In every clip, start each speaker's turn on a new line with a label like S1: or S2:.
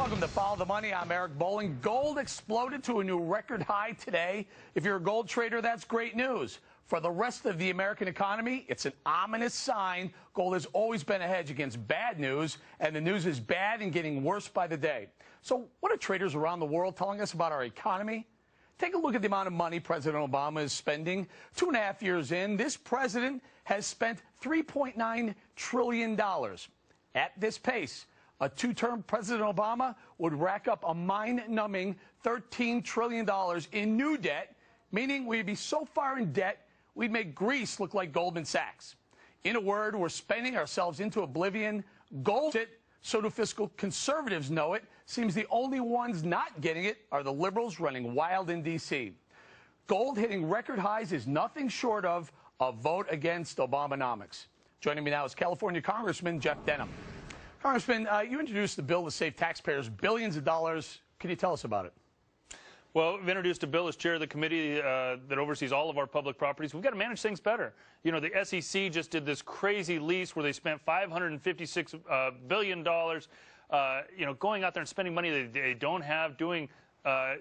S1: Welcome to Follow the Money. I'm Eric Bolling. Gold exploded to a new record high today. If you're a gold trader, that's great news. For the rest of the American economy, it's an ominous sign. Gold has always been a hedge against bad news, and the news is bad and getting worse by the day. So what are traders around the world telling us about our economy? Take a look at the amount of money President Obama is spending. 2.5 years in, this president has spent $3.9 trillion. At this pace, a two-term President Obama would rack up a mind-numbing $13 trillion in new debt, meaning we'd be so far in debt, we'd make Greece look like Goldman Sachs. In a word, we're spending ourselves into oblivion. Gold, so do fiscal conservatives know it. Seems the only ones not getting it are the liberals running wild in D.C. Gold hitting record highs is nothing short of a vote against Obamonomics. Joining me now is California Congressman Jeff Denham. Congressman, you introduced the bill to save taxpayers billions of dollars. Can you tell us about it?
S2: Well, we've introduced a bill as chair of the committee that oversees all of our public properties. We've got to manage things better. You know, the SEC just did this crazy lease where they spent $556 billion, going out there and spending money that they don't have, doing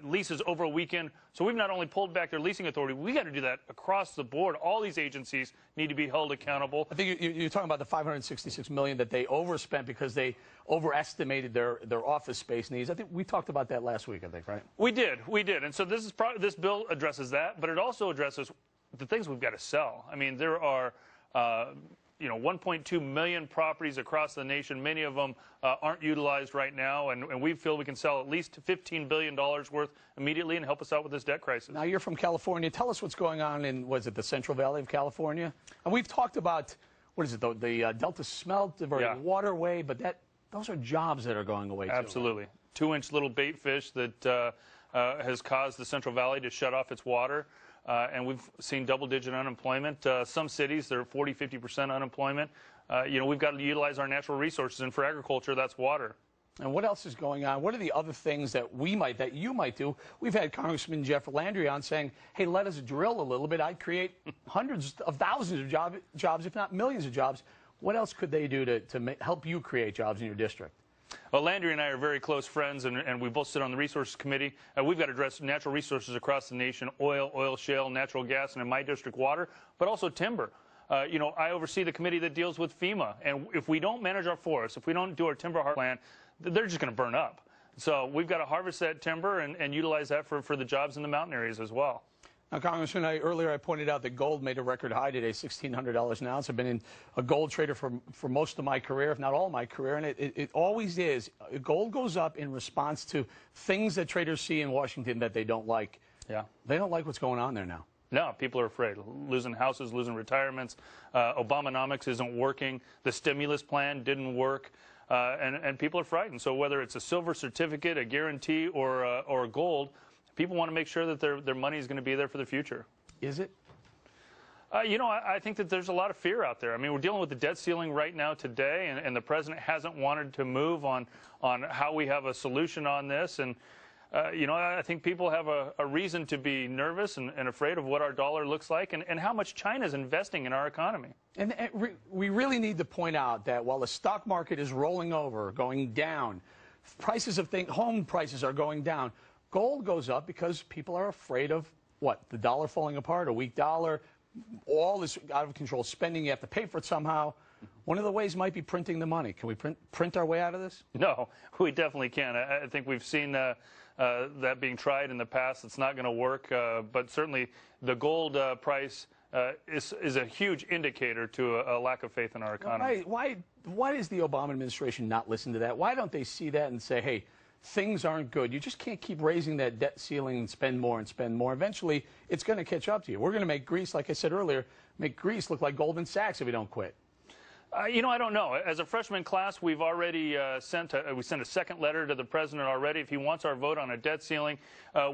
S2: leases over a weekend. So we've not only pulled back their leasing authority, we got to do that across the board. All these agencies need to be held accountable.
S1: I think you're talking about the $566 million that they overspent because they overestimated their office space needs. I think we talked about that last week, I think, right?
S2: We did. And so this bill addresses that, but it also addresses the things we've got to sell. I mean, there are 1.2 million properties across the nation. Many of them aren't utilized right now, and we feel we can sell at least $15 billion worth immediately and help us out with this debt crisis.
S1: Now, you're from California. Tell us what's going on in, the Central Valley of California? And we've talked about, the Delta Smelt diverting waterway, but those are jobs that are going away, too.
S2: Absolutely. 2-inch little bait fish that has caused the Central Valley to shut off its water. And we've seen double-digit unemployment. Some cities, they're 40, 50% unemployment. We've got to utilize our natural resources, and for agriculture, that's water.
S1: And what else is going on? What are the other things that you might do? We've had Congressman Jeff Landry on saying, hey, let us drill a little bit. I'd create hundreds of thousands of jobs, if not millions of jobs. What else could they do to help you create jobs in your district?
S2: Well, Landry and I are very close friends, and we both sit on the Resources Committee. We've got to address natural resources across the nation, oil shale, natural gas, and in my district, water, but also timber. I oversee the committee that deals with FEMA, and if we don't manage our forests, if we don't do our timber harvest plan, they're just going to burn up. So we've got to harvest that timber and utilize that for the jobs in the mountain areas as well.
S1: Now, Congressman, earlier I pointed out that gold made a record high today, $1,600 an ounce. I've been in a gold trader for most of my career, if not all my career, and it always is. Gold goes up in response to things that traders see in Washington that they don't like.
S2: Yeah.
S1: They don't like what's going on there now.
S2: No, people are afraid. Losing houses, losing retirements. Obamonomics isn't working. The stimulus plan didn't work. And people are frightened. So whether it's a silver certificate, a guarantee, or gold, people want to make sure that their money is going to be there for the future.
S1: Is it?
S2: I think that there's a lot of fear out there. I mean, we're dealing with the debt ceiling right now today, and the president hasn't wanted to move on how we have a solution on this. And, I think people have a reason to be nervous and afraid of what our dollar looks like and how much China is investing in our economy.
S1: And we really need to point out that while the stock market is rolling over, going down, prices of home prices are going down, gold goes up because people are afraid of what? The dollar falling apart, a weak dollar, all this out-of-control spending. You have to pay for it somehow. One of the ways might be printing the money. Can we print our way out of this?
S2: No, we definitely can. I think we've seen that being tried in the past. It's not going to work. But certainly the gold price is a huge indicator to a lack of faith in our economy.
S1: Why does the Obama administration not listen to that? Why don't they see that and say, hey, things aren't good. You just can't keep raising that debt ceiling and spend more and spend more. Eventually, it's going to catch up to you. We're going to make Greece, like I said earlier, make Greece look like Goldman Sachs if we don't quit.
S2: I don't know. As a freshman class, we've already sent a second letter to the president already. If he wants our vote on a debt ceiling,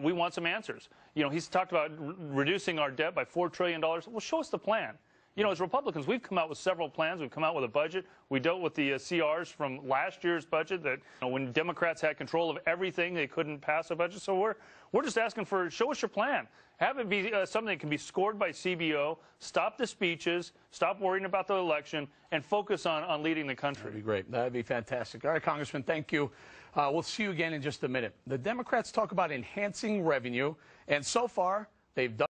S2: we want some answers. He's talked about reducing our debt by $4 trillion. Well, show us the plan. You know, as Republicans, we've come out with several plans. We've come out with a budget. We dealt with the CRs from last year's budget that, when Democrats had control of everything, they couldn't pass a budget. So we're just asking for, show us your plan. Have it be something that can be scored by CBO. Stop the speeches. Stop worrying about the election and focus on leading the country.
S1: That'd be great. That'd be fantastic. All right, Congressman, thank you. We'll see you again in just a minute. The Democrats talk about enhancing revenue, and so far they've done